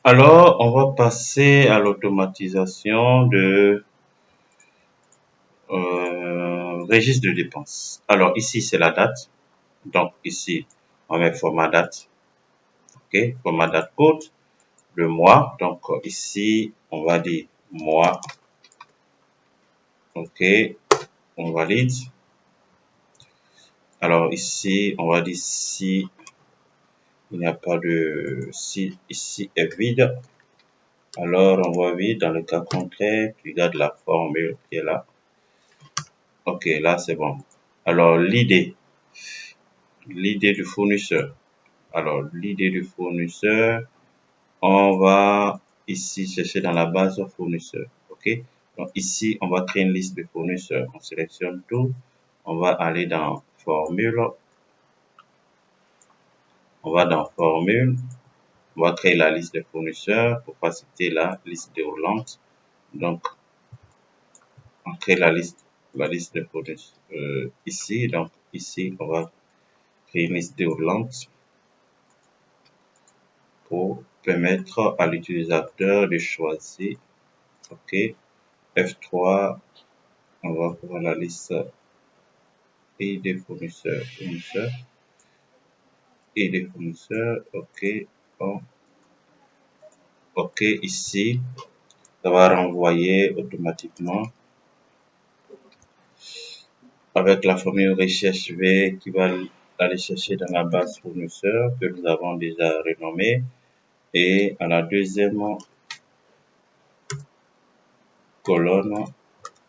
Alors, on va passer à l'automatisation de registre de dépenses. Alors, ici, c'est la date. Donc, ici, on met format date. OK, format date code, le mois. Donc, ici, on va dire mois. OK, on valide. Alors, ici, on va dire si il n'y a pas de, si ici est vide. Alors, on va vide. Dans le cas contraire, tu gardes la formule qui est là. OK, là, c'est bon. Alors, l'idée du fournisseur. Alors, l'idée du fournisseur, on va ici chercher dans la base fournisseur. OK? Donc, ici, on va créer une liste de fournisseurs. On sélectionne tout. On va aller dans formule. On va dans formule. On va créer la liste de fournisseurs pour faciliter la liste déroulante. Donc, on crée la liste de fournisseurs ici. Donc, ici, on va créer une liste déroulante pour permettre à l'utilisateur de choisir. OK. F3, on va voir la liste et des fournisseurs, et des fournisseurs. OK. Bon. OK, ici, ça va renvoyer automatiquement avec la formule recherche V qui va aller chercher dans la base fournisseur que nous avons déjà renommée. Et à la deuxième colonne,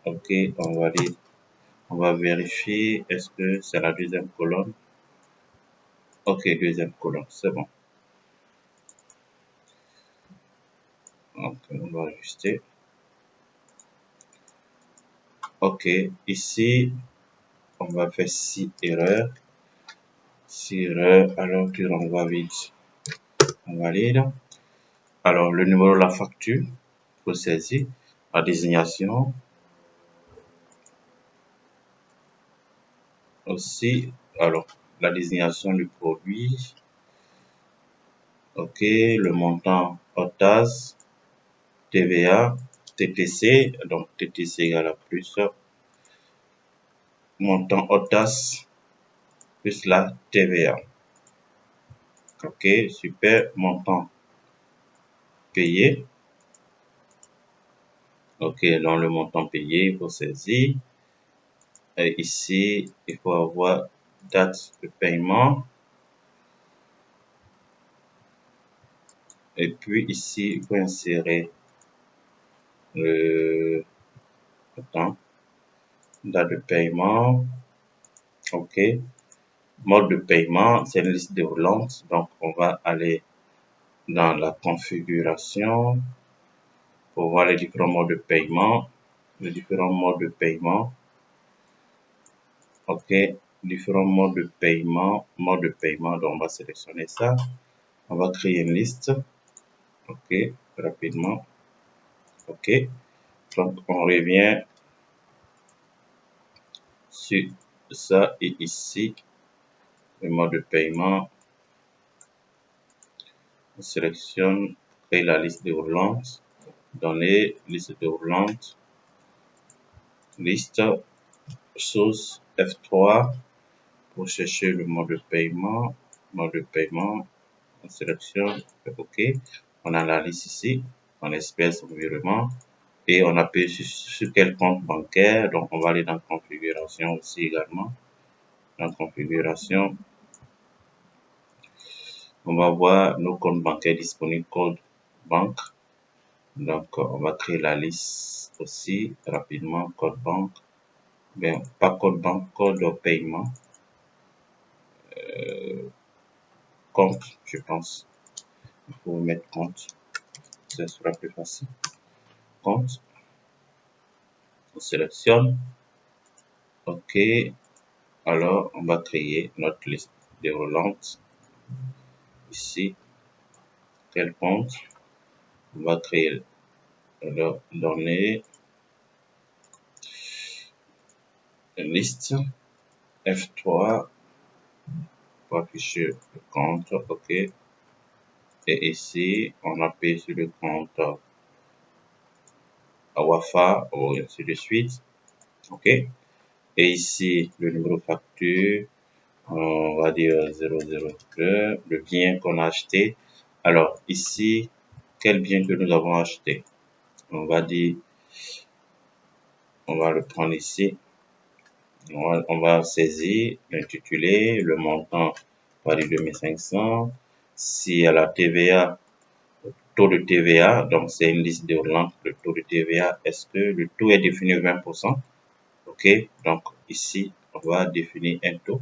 OK, on va vérifier est-ce que c'est la deuxième colonne. OK, deuxième colonne, c'est bon. Donc, on va ajuster. OK, ici, on va faire 6 erreurs. 6 erreurs, alors tu renvoies vite. On valide. Alors, le numéro de la facture, faut saisir. La désignation. Aussi, alors, la désignation du produit. OK, le montant OTAS, TVA, TTC, donc TTC égale à plus montant OTAS plus la TVA. OK, super, montant payé. OK, dans le montant payé, il faut saisir. Et ici, il faut avoir date de paiement. Et puis ici, il faut insérer le date de paiement. OK. Mode de paiement, c'est une liste déroulante. Donc, on va aller dans la configuration pour voir les différents modes de paiement. Les différents modes de paiement. OK. Différents modes de paiement. Mode de paiement. Donc, on va sélectionner ça. On va créer une liste. OK. Rapidement. OK. Donc, on revient sur ça et ici, le mode de paiement. On sélectionne, créer la liste déroulante. Données, liste déroulante. Liste, source F3 pour chercher le mode de paiement. Mode de paiement, on sélectionne, OK. On a la liste ici, en espèces, en virement. Et on appuie sur quel compte bancaire. Donc, on va aller dans configuration aussi également. Dans configuration, on va voir nos comptes bancaires disponibles, code banque. Donc, on va créer la liste aussi rapidement, code banque. Bien, pas code banque, code paiement. Compte, je pense. Il faut mettre compte. Ce sera plus facile. Compte. On sélectionne. OK. Alors, on va créer notre liste déroulante. Ici, quel compte? On va créer le données. Liste. F3 pour afficher le compte. OK. Et ici, on appuie sur le compte Wafa, ou ainsi de suite. OK. Et ici, le numéro de facture, on va dire 002, le bien qu'on a acheté. Alors, ici, quel bien que nous avons acheté? On va dire, on va le prendre ici. On va saisir l'intitulé, le montant, on va dire 2500. Si à la TVA, taux de TVA, donc c'est une liste déroulante, le taux de TVA, est-ce que le taux est défini 20%? OK, donc ici, on va définir un taux.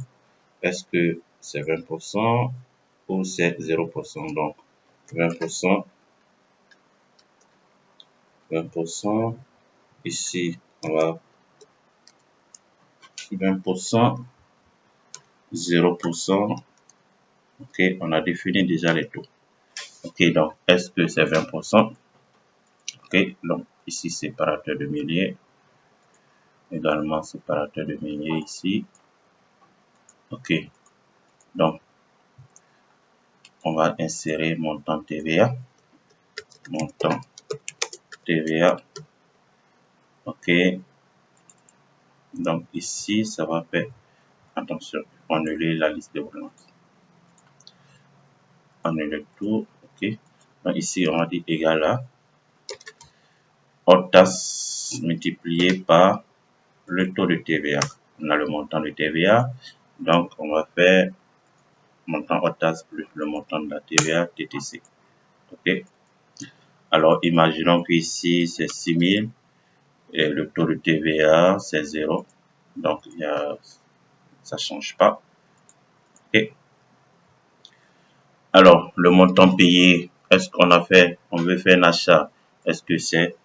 Est-ce que c'est 20% ou c'est 0%? Donc, 20%, 20%, ici, on va 20%, 0%. OK, on a défini déjà les taux. OK, donc, est-ce que c'est 20%? OK, donc, ici, séparateur de milliers. Également, séparateur de milliers ici. OK, donc, on va insérer montant TVA. Montant TVA. OK, donc, ici, ça va faire, attention, annuler la liste de déroulante. Annuler tout. OK, donc, ici, on va dire égal à hors taxe multiplié par le taux de TVA. On a le montant de TVA, donc on va faire montant hors taxe plus le montant de la TVA TTC. OK. Alors, imaginons qu'ici, c'est 6 000 et le taux de TVA, c'est 0. Donc, ça ne change pas. OK. Alors, le montant payé, est-ce qu'on veut faire un achat, est-ce que c'est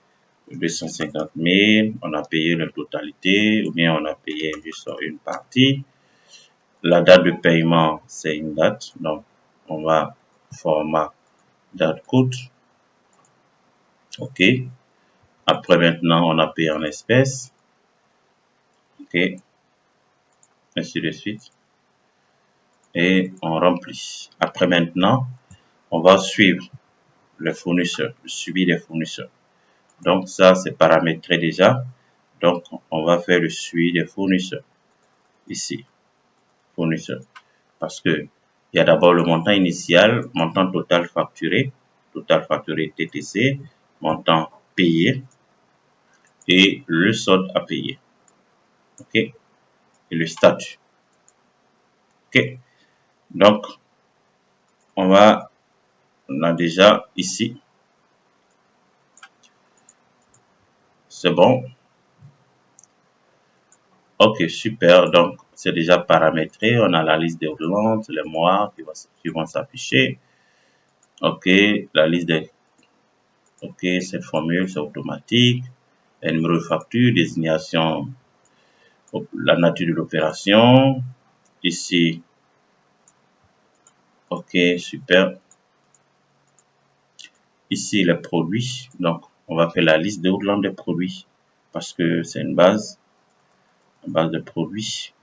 250 000, on a payé la totalité ou bien on a payé juste une partie. La date de paiement, c'est une date, donc on va format date coûte. OK. Après maintenant, on a payé en espèces. OK. Ainsi de suite. Et on remplit. Après maintenant, on va suivre les fournisseurs, le suivi des fournisseurs. Donc ça, c'est paramétré déjà. Donc on va faire le suivi des fournisseurs. Ici, fournisseurs. Parce que il y a d'abord le montant initial, montant total facturé TTC, montant payé et le solde à payer. OK? Et le statut. OK? Donc, on a déjà ici. C'est bon. OK, super. Donc, c'est déjà paramétré. On a la liste des déroulante, les mois qui vont s'afficher. OK, la liste des. OK, cette formule, c'est automatique. Le numéro de facture, désignation, la nature de l'opération. Ici, OK, super. Ici, les produits. Donc, on va faire la liste déroulante des produits parce que c'est une base de produits.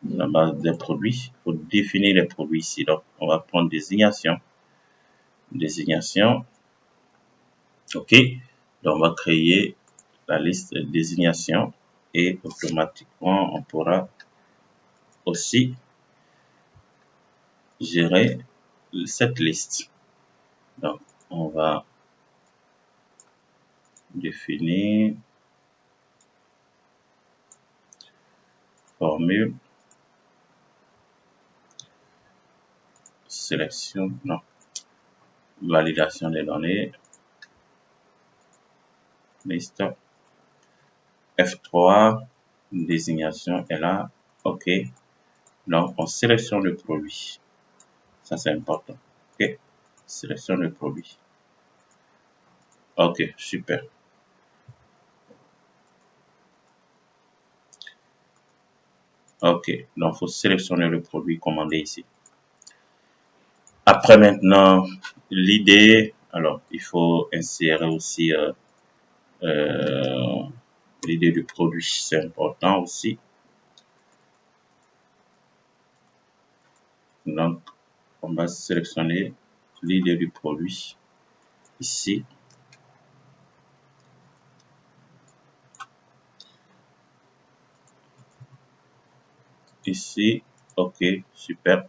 La base des produits. Il faut définir les produits ici. Donc, on va prendre désignation. Désignation. OK. Donc, on va créer la liste de désignation et automatiquement, on pourra aussi gérer cette liste. Donc, on va définir formule, sélection, non, validation des données, liste, F3, désignation est là, OK. Donc, on sélectionne le produit. Ça, c'est important. OK. Sélectionne le produit. OK, super. OK, donc il faut sélectionner le produit commandé ici. Après maintenant, l'idée, alors il faut insérer aussi l'idée du produit, c'est important aussi. Donc, on va sélectionner l'idée du produit ici. Ici, ok, super.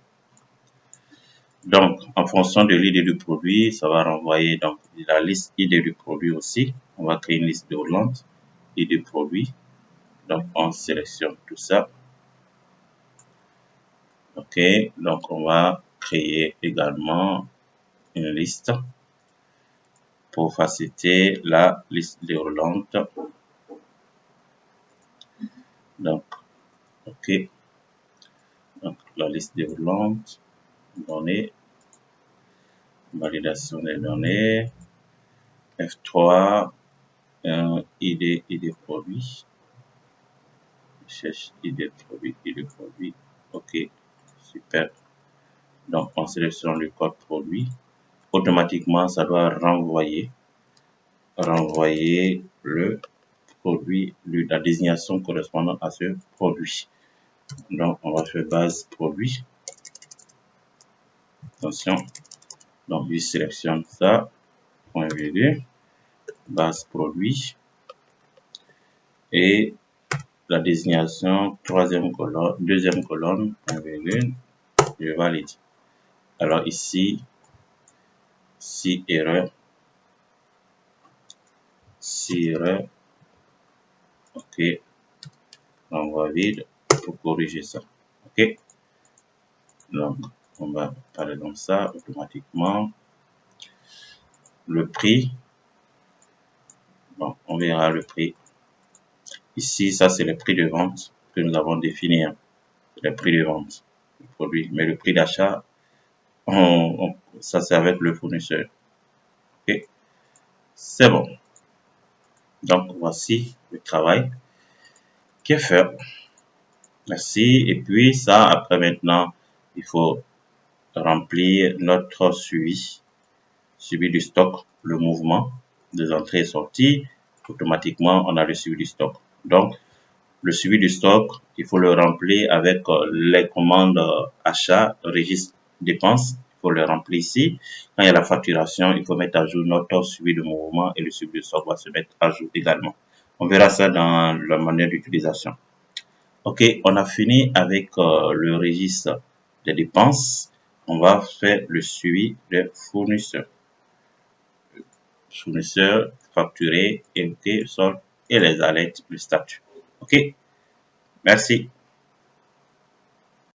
Donc, en fonction de l'idée du produit, ça va renvoyer donc la liste idée du produit aussi. On va créer une liste de Hollande, idée produit. Donc, on sélectionne tout ça. Ok, donc on va créer également une liste pour faciliter la liste de Hollande. Donc, ok, donc la liste de Hollande, données, validation des données, F3, idée produit, cherche idée produit, ok, super. Donc, on sélectionne le code produit. Automatiquement, ça doit renvoyer le produit, la désignation correspondant à ce produit. Donc, on va faire base produit. Attention. Donc, je sélectionne ça. Point virgule. Base produit. Et la désignation, deuxième colonne, point virgule. Je valide. Alors, ici, si erreur. Ok. On va vide pour corriger ça. Ok. Donc, on va parler comme ça automatiquement. Le prix. Bon, on verra le prix. Ici, ça, c'est le prix de vente que nous avons défini. Hein. Le prix de vente du produit. Mais le prix d'achat, ça, c'est avec le fournisseur. Ok. C'est bon. Donc, voici le travail qui est fait. Merci. Et puis, ça, après maintenant, il faut remplir notre suivi du stock, le mouvement des entrées et sorties. Automatiquement, on a le suivi du stock. Donc, le suivi du stock, il faut le remplir avec les commandes achat, registre, dépenses. Il faut le remplir ici. Quand il y a la facturation, il faut mettre à jour notre suivi de mouvement et le suivi du stock va se mettre à jour également. On verra ça dans la manière d'utilisation. Ok, on a fini avec le registre des dépenses. On va faire le suivi des fournisseurs. Fournisseurs, facturés, évoqués, solde et les alertes, le statut. Ok, merci.